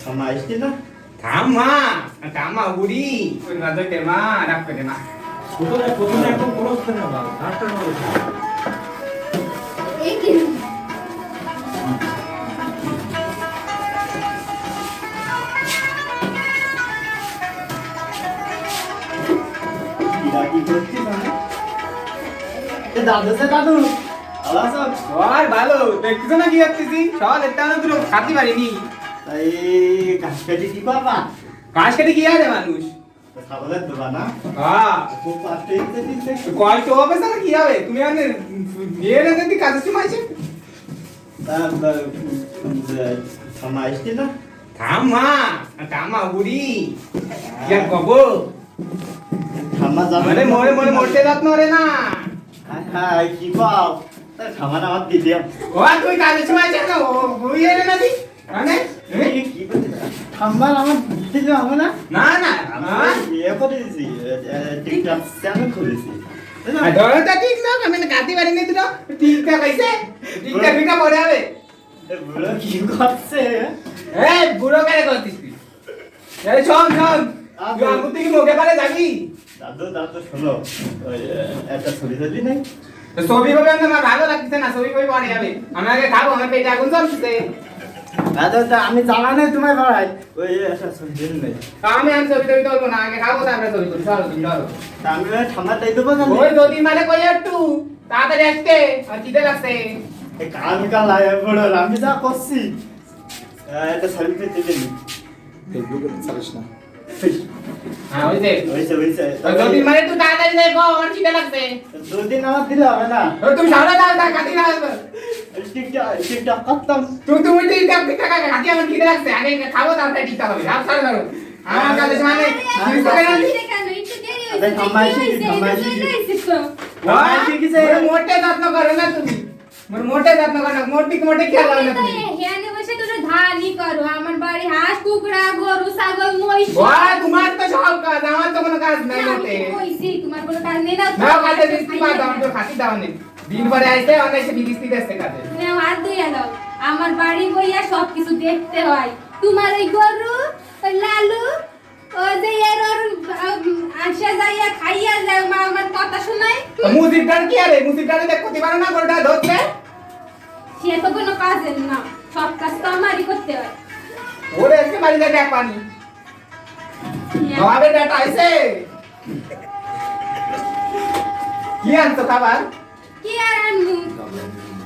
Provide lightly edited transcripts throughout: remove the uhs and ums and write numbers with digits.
থামা আসছে না থামা উড়ি ওই রাজকে মা রাখ করে মা প্রথমে একদম ক্লোজ করে না ডাক্তার বলে এই কি কি করছিস দাদু দাদু আল্লাহ সব আর ভালো দেখছো না কি করতেছি সব একটা না দুটো খাতি পারিনি এই ঘাস কাটি কি বাবা কাজ কেটে কি আছে মানুষ খাবারের দেবা না হ্যাঁ খুব কষ্ট হচ্ছে কষ্ট হবে স্যার কি হবে তুমি আনে বিয়ে না দিতে কাজের সময় আছে থামা আসছে না থামা উড়ি কি আর কব থামা যাবে মানে মরে মরে মরতে যাত নরে না হ্যাঁ কি পাও থামা না আমার দিদি ও তুই কাজের সময় আছে না ওই এনে না দি মানে কি থামা আমার দিদি হবে না না না ইয়ে করে দিছি টিকটক চ্যানেল খুলেছি ধরটা ঠিক না আমি না কাটি পারি নি তো ঠিকঠাক কইছে ঠিকঠাক ভিটা পড়ে হবে বুড়ো কি করছে এই বুড়ো কেন করছিস তুই এই শোন তুই আঙ্গুর থেকে মুখে পারে যাবি দাদু শোনো ওই একটা ছবি তুলি নাই ছবি ভাবে আমার ভালো লাগছে না ছবি ভাবে পড়ে যাবে আমি আগে খাবো আমার পেটে আগুন জ্বলছে দাদু আমি জানা নেই তোমায় পড়াই ওই একটা ছবি তুলি নাই আমি ছবি তুলবো না আগে খাবো তারপরে ছবি তুলি চলো তুমি ধরো আমি ঠান্ডা তাই দেবো না ওই দুদিন মানে কই একটু তাড়াতাড়ি আসতে আর খিদে লাগছে কাল আয় বড় আমি যা করছি একটা ছবি তুলি নি ফেসবুকে ছাড়িস না হ্যাঁ ওইছে ওইছে দুদিন মানে তুই তাড়াতাড়ি যাই গো আমার খিদে লাগছে দুদিন আমার দিলে হবে না তুমি সারা দাও তা কাটি না টিকটক করতাম তুমি টিকটক টিকটক কাটি আমার খিদে লাগছে আগে খাবো তারপরে টিকটক হবে রাত সারা ধরো আমার কাছে মানে মোটে যত্ন করো না তুমি মোটে যত্ন করো না মোটে খেয়াল রাখো না তুমি হেয়ানে বসে তোরা ধানই করো আমার বাড়ি হাঁস কুকুরা গরু ছাগল মহিষ বাহ তোমার তো সব কাজ আমার তো কোনো কাজ নাই মোটে কইছি তোমার কোনো কাজ নেই না নাও কাজে দিস্তি মা দাও তো খাতি দাও নে দিন পরে আইছে অনেক বিদিস্তি দেশে কাজে নাও হাত ধুইয়া দাও আমার বাড়ি বইয়া সব কিছু দেখতে হয় তোমার ওই গরু ওই লালু ও যে এর আশা যাইয়া খাইয়া যায় মা আমার কথা শোনায় মুজিবটার কি আরে মুজিবটারে দেখ করতে পারো না গোলটা ধরতে সে তো কোনো কাজের না সব কাজ তো আমারই করতে হয় ওরে আজকে বাড়ি যায় দেখ পানি বাবা বেটা আইছে কি আনছো খাবার কি আর আনবো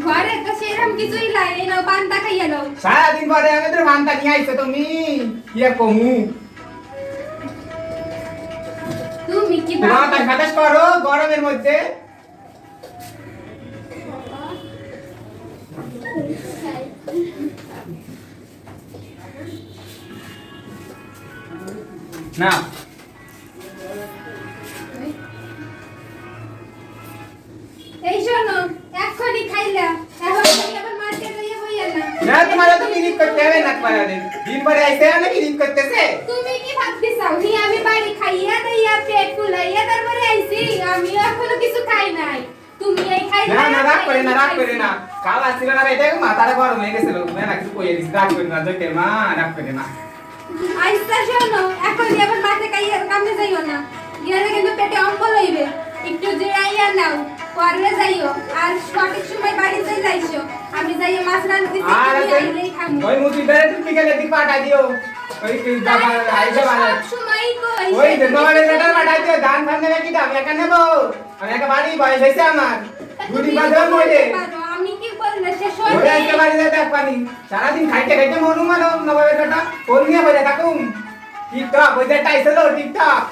ঘরে তো সেরকম কিছুই নাই এই নাও পান্তা খাইয়া নাও সারাদিন পরে আমি তোর ভান্তা নিয়ে আইছো তুমি কি আর কমু তুমি কি তোমার তাই খাতাস করো গরমের মধ্যে না এই শোনো এখনই খাইলা এখন তুমি আবার মার্কেটে গিয়ে বইয়া না না তোমার তো বিরিপ করতে হবে না তোমার দিন পরে আইছে না বিরিপ করতেছে তুমি কি ভাবতেছাও নি আমি বাড়ি খাইয়া দাইয়া পেট ফুলাইয়া তারপরে আইছি আমি এখনো কিছু খাই নাই তুমি এই খাইলা না না রাগ করে না কাল আসছিল না এটা মাথাটা গরম হয়ে গেছিল না না কিছু কইয়ে দিছি রাগ করে না জয়তে মা রাগ করে না আইসা শোনো এখনই আবার মাঠে খাইয়া কামে যাইও না গেলে কিন্তু পেটে অম্বল হইবে একটু জিরাইয়া নাও পরে যাইও আর সঠিক সময় বাড়িতে যাইছো আমি যাইয়া মাছ রান্না দিছি তুমি আইলেই খামু ওই মুতি বেরে তুমি গেলে দিক পাঠা দিও ওই কি দাবা আইছে মানে সময়ই কই ওই তোমারে বেটার পাঠাই দিও ধান ফান নেবে কি দাম একা নেব আমি একটা বাড়ি বয়স হইছে আমার দুদিন বাদে মরে আমি কি বললে শেষ ওরে হইবে আজকে বাড়ি যেতে পানি সারাদিন খাইতে খাইতে মনু মানো নবাবে বেটা কোন নিয়ে বলে থাকুম টিকটক ওই যে টাইসলো টিকটক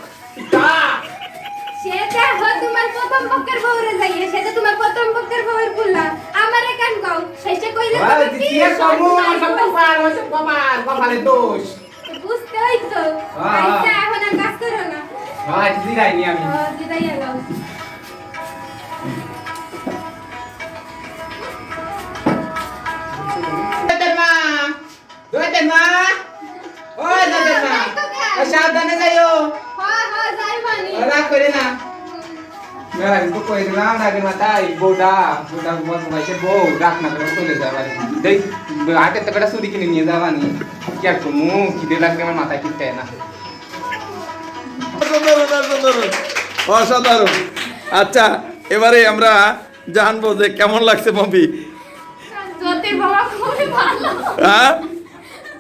সেটা হয় তোমার প্রথম পক্ষের বউরে যাইয়ে সেটা তোমার প্রথম পক্ষের বউয়ের ভুলা আমারে কেন কও শেষে কইলে ওই কি সমু সব পার ওই সব কপালে দোষ বুঝতে হইতো আইসা এখন আর কাজ করো না হ্যাঁ দিদাই নি আমি দিদাই এলো দোতে মা ওই দোতে মা ও সাবধানে যাইও হ্যাঁ যাই বানি রাগ করে না মেরা কিন্তু কই দিলাম রাগের মাথায় বউটা বল বয়সে বউ রাগ না করে চলে যাবা দেখ হাতে তো বেটা চুরি কিনে নিয়ে যাবানি কি আর কমু খিদে লাগলে আমার মাথায় ঠিক থাকে না। অসাধারণ। আচ্ছা এবারে আমরা জানবো যে কেমন লাগছে মুভি। জ্যোতির বাবা খুবই ভালো। হ্যাঁ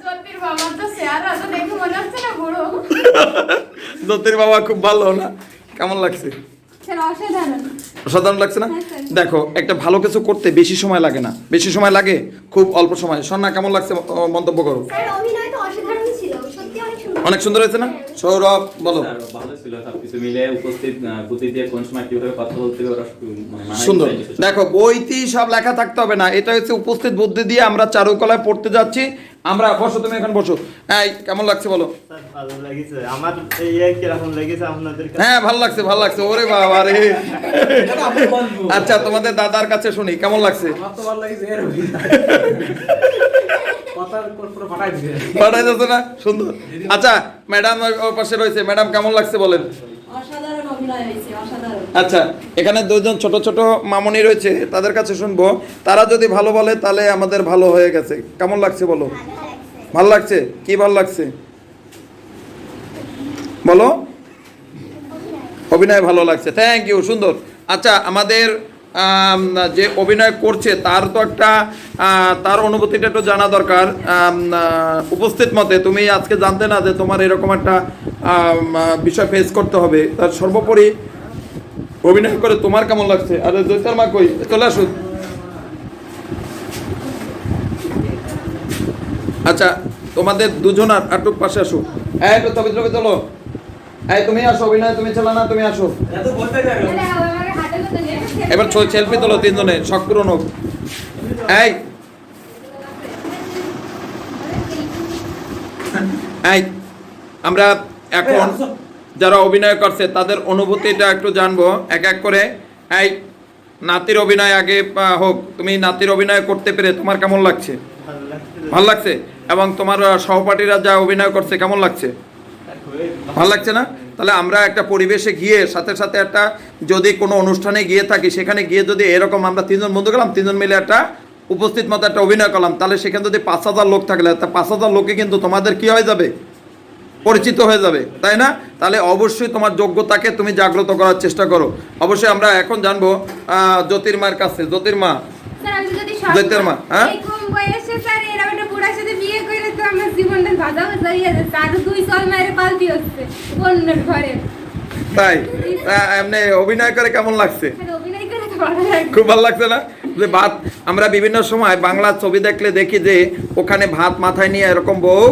জ্যোতির বাবা তো চেহারা তো দেখে মনে হচ্ছে না বুড়ো। জ্যোতির বাবা খুব ভালো না, কেমন লাগছে? স্যার অসাধারণ। অসাধারণ লাগছে না? হ্যাঁ, স্যার। দেখো একটা ভালো কিছু করতে বেশি সময় লাগে না, বেশি সময় লাগে খুব অল্প সময়। সন্না কেমন লাগছে মন্তব্য করো। স্যার অভিনয় তো অসাধারণ ছিল, সত্যি অনেক সুন্দর। অনেক সুন্দর হয়েছে না? সৌরভ বলো। স্যার, ভালো ছিল সবকিছু মিলে, উপস্থিত বুদ্ধি দিয়ে কোন সময় কিভাবে কথা বলতে হবে ওরা মানায় সুন্দর। নিয়েছে। দেখো বইতেই সব লেখা থাকতে হবে না, এটা হচ্ছে উপস্থিত বুদ্ধি দিয়ে আমরা চারুকলায় পড়তে যাচ্ছি। আমরা বসো, তুমি এখন বসো। এই কেমন লাগছে বলো। স্যার ভালো লেগেছে আমার। কিরকম লেগেছে আপনাদের কাছে? হ্যাঁ ভালো লাগছে, ভালো লাগছে। ওরে বাবা রে। আচ্ছা তোমাদের দাদার কাছে শুনি কেমন লাগছে। আমার তো ভালো লাগছে এর কথার পুরো ফাটাই দিছে। পাঠাই যাচ্ছে না? সুন্দর। আচ্ছা ম্যাডাম ওর পাশে রয়েছে, ম্যাডাম কেমন লাগছে বলেন। অসাধারণ অভিনয় হয়েছে, অসাধারণ। আচ্ছা এখানে দুজন ছোট ছোট মামনি রয়েছে, তাদের কাছে শুনবো। তারা যদি ভালো বলে তাহলে আমাদের ভালো হয়ে গেছে। কেমন লাগছে বলো। ভালো লাগছে। কি ভালো লাগছে বলো। অভিনয় ভালো লাগছে, থ্যাংক ইউ, সুন্দর। আচ্ছা আমাদের যে অভিনয় করছে তার তো একটা তার অনুভূতিটা একটু জানা দরকার। উপস্থিত মতে তুমি আজকে জানতে না যে তোমার এরকম একটা বিষয় ফেস করতে হবে। তার সর্বোপরি অভিনয় করে তোমার কেমন লাগছে? আরে জয়তার মা কই, চলে আসুন। আচ্ছা তোমাদের দুজনার আটুক পাশে আসো। এই তো ছবি ছবি চলো। এই তুমি আসো, অভিনয় তুমি চলো না, তুমি আসো। এত বলতে পারো আরে আমার হাতে তো নিয়ে এবার সেলফি তোলো তিনজনে, শখ পূরণ হোক। এই এই আমরা এখন যারা অভিনয় করছে তাদের অনুভূতিটা একটু জানবো এক এক করে। এই নাতির অভিনয় আগে হোক। তুমি নাতির অভিনয় করতে পেরে তোমার কেমন লাগছে? ভালো লাগছে। ভালো লাগছে। এবং তোমার সহপাঠীরা যা অভিনয় করছে কেমন লাগছে? ভালো লাগছে না? তাহলে আমরা একটা পরিবেশে গিয়ে সাথে সাথে একটা যদি কোনো অনুষ্ঠানে গিয়ে থাকি, সেখানে গিয়ে যদি এরকম আমরা তিনজন বন্ধু গেলাম, তিনজন মিলে একটা উপস্থিত মতো একটা অভিনয় করলাম, তাহলে সেখানে যদি 5,000 লোক থাকলে 5,000 লোকে কিন্তু তোমাদের কি হয়ে যাবে, পরিচিত হয়ে যাবে, তাই না? তাহলে অবশ্যই তোমার যোগ্যতাকে তুমি জাগ্রত করার চেষ্টা করো। অবশ্যই আমরা এখন জানবো জ্যোতির্মার কাছে। জ্যোতির্মা, স্যার আমি যদি জ্যোতির মা, হ্যাঁ? এই কম বয়সে স্যার এরকম একটা বুড়ার সাথে বিয়ে করে তো আমার জীবনটা ভাজা ভাজা হয়ে যাচ্ছে। আর 2 সাল মায়ের পালতি হচ্ছে অন্যের ঘরে। তাই এমনি অভিনয় করে কেমন লাগছে? স্যার অভিনয় করে তো ভালো লাগে। খুব ভালো লাগছে না? যে ভাত আমরা বিভিন্ন সময় বাংলা ছবি দেখলে দেখি যে ওখানে ভাত মাথায় নিয়ে এরকম বউ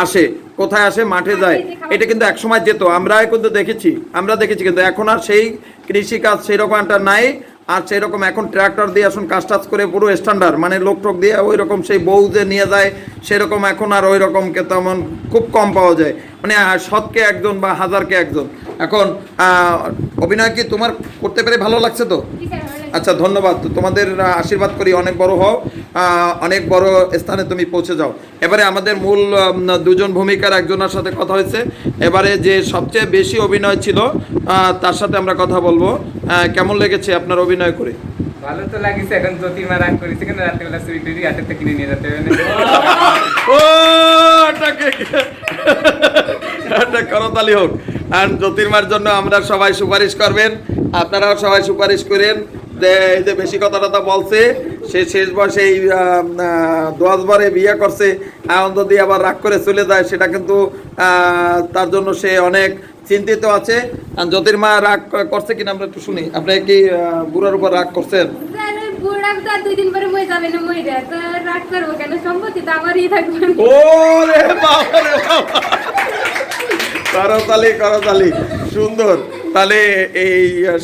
আসে। কোথায় আসে? মাঠে যায়। এটা কিন্তু এক সময় যেত, আমরা কিন্তু দেখেছি, কিন্তু এখন আর সেই কৃষিকাজ সেই রকম একটা নাই। আর সেই রকম এখন ট্রাক্টর দিয়ে আসুন কাজ টাজ করে পুরো স্ট্যান্ডার্ড, মানে লোক টোক দিয়ে ওই রকম সেই বউ যে নিয়ে যায় সেরকম এখন আর ওই রকম তেমন খুব কম পাওয়া যায়, মানে শতকে একজন বা হাজারকে একজন। এখন অভিনয় কি তোমার করতে পেরে ভালো লাগছে তো? জি স্যার ভালো লাগে। আচ্ছা ধন্যবাদ। তোমাদের আশীর্বাদ করি অনেক বড় হও, অনেক বড় স্থানে তুমি পৌঁছে যাও। এবারে আমাদের মূল দুজন ভূমিকার একজনের সাথে কথা হয়েছে। এবারে যে সবচেয়ে বেশি অভিনয় ছিল তার সাথে আমরা কথা বলবো। কেমন লেগেছে আপনার অভিনয় করে? ভালো তো লাগিছে। এখন জ্যোতির্মা রাগ করেছে কেন, রাত্রিবেলা চুরি টুরি হাতের থেকে কিনে নিয়ে যেতে হবে। ও একটা করতালি হোক। আর জ্যোতির্মার জন্য আমরা সবাই সুপারিশ করবেন, আপনারাও সবাই সুপারিশ করেন। যে এই যে বেশি কথা বলছে, সে শেষ বয়সে এই 10 বারে বিয়ে করছে, এখন যদি আবার রাগ করে চলে যায় সেটা কিন্তু তার জন্য সে অনেক চিন্তিত আছে। আর জ্যোতির্মা রাগ করছে কিনা আমরা একটু শুনি। আপনি কি বুড়ার উপর রাগ করছেন? স্যার ওই বুড়া তো আর 2 দিন পরে মরে যাবে না, মরে যায় তো রাগ করবো কেন? সম্পত্তি তো আমারই থাকবে। ওরে বাবা রে বাবা, করতালি সুন্দর। তাহলে এই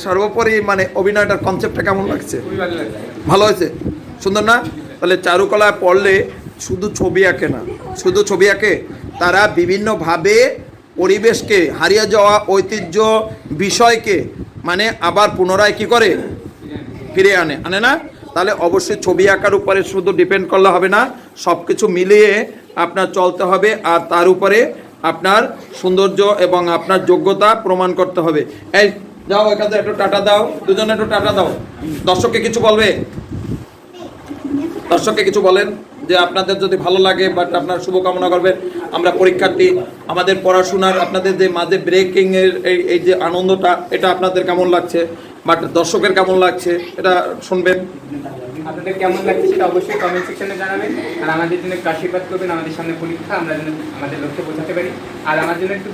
সর্বোপরি মানে অভিনয়টার কনসেপ্টটা কেমন লাগছে? খুবই ভালো লাগছে। ভালো হয়েছে, সুন্দর না? তাহলে চারুকলায় পড়লে শুধু ছবি আঁকে না, শুধু ছবি আঁকে, তারা বিভিন্নভাবে পরিবেশকে, হারিয়ে যাওয়া ঐতিহ্য বিষয়কে মানে আবার পুনরায় কি করে, ফিরে আনে না? তাহলে অবশ্যই ছবি আঁকার উপরে শুধু ডিপেন্ড করলে হবে না, সব কিছু মিলিয়ে আপনার চলতে হবে। আর তার উপরে আপনার সৌন্দর্য এবং আপনার যোগ্যতা প্রমাণ করতে হবে। এই যাও এখানে একটু টাটা দাও, দুজনে একটু টাটা দাও। দর্শককে কিছু বলবে? দর্শককে কিছু বলেন। যে আপনাদের যদি ভালো লাগে, বাট আপনার শুভকামনা করবেন। আমরা পরীক্ষার্থী, আমাদের পড়াশোনার আপনাদের যে মাঝে ব্রেকিং এর এই যে আনন্দটা, এটা আপনাদের কেমন লাগছে, বাট দর্শকের কেমন লাগছে এটা শুনবেন। আপনাদের কেমন লাগছে সেটা অবশ্যই কমেন্ট সেকশনে জানাবেন। আর আমাদের জন্য একটু আশীর্বাদ করবেন, আমাদের সামনে পরীক্ষা, আমরা যেন আমাদের লক্ষ্যে পৌঁছাতে পারি। আর আমার জন্য একটু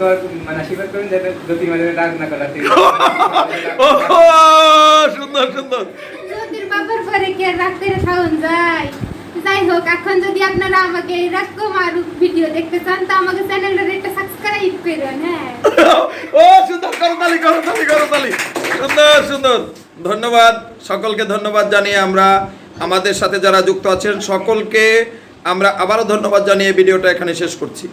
আশীর্বাদ করবেন যাতে যদি আমাদের রাগ না করাতে। সুন্দর সুন্দর। জ্যোতির বাবার পরে কে রাগ করে খাওয়ান যায়। যাই হোক, এখন যদি আপনারা আমাকে এরকম আর ভিডিও দেখতে চান তো আমাকে চ্যানেলটা একটা সাবস্ক্রাইব করুন। হ্যাঁ, ও সুন্দর, করতালি করতালি করতালি, সুন্দর সুন্দর। ধন্যবাদ সকলকে, ধন্যবাদ জানিয়ে আমরা আমাদের সাথে যারা যুক্ত আছেন সকলকে আমরা আবারও ধন্যবাদ জানিয়ে ভিডিওটা এখানে শেষ করছি।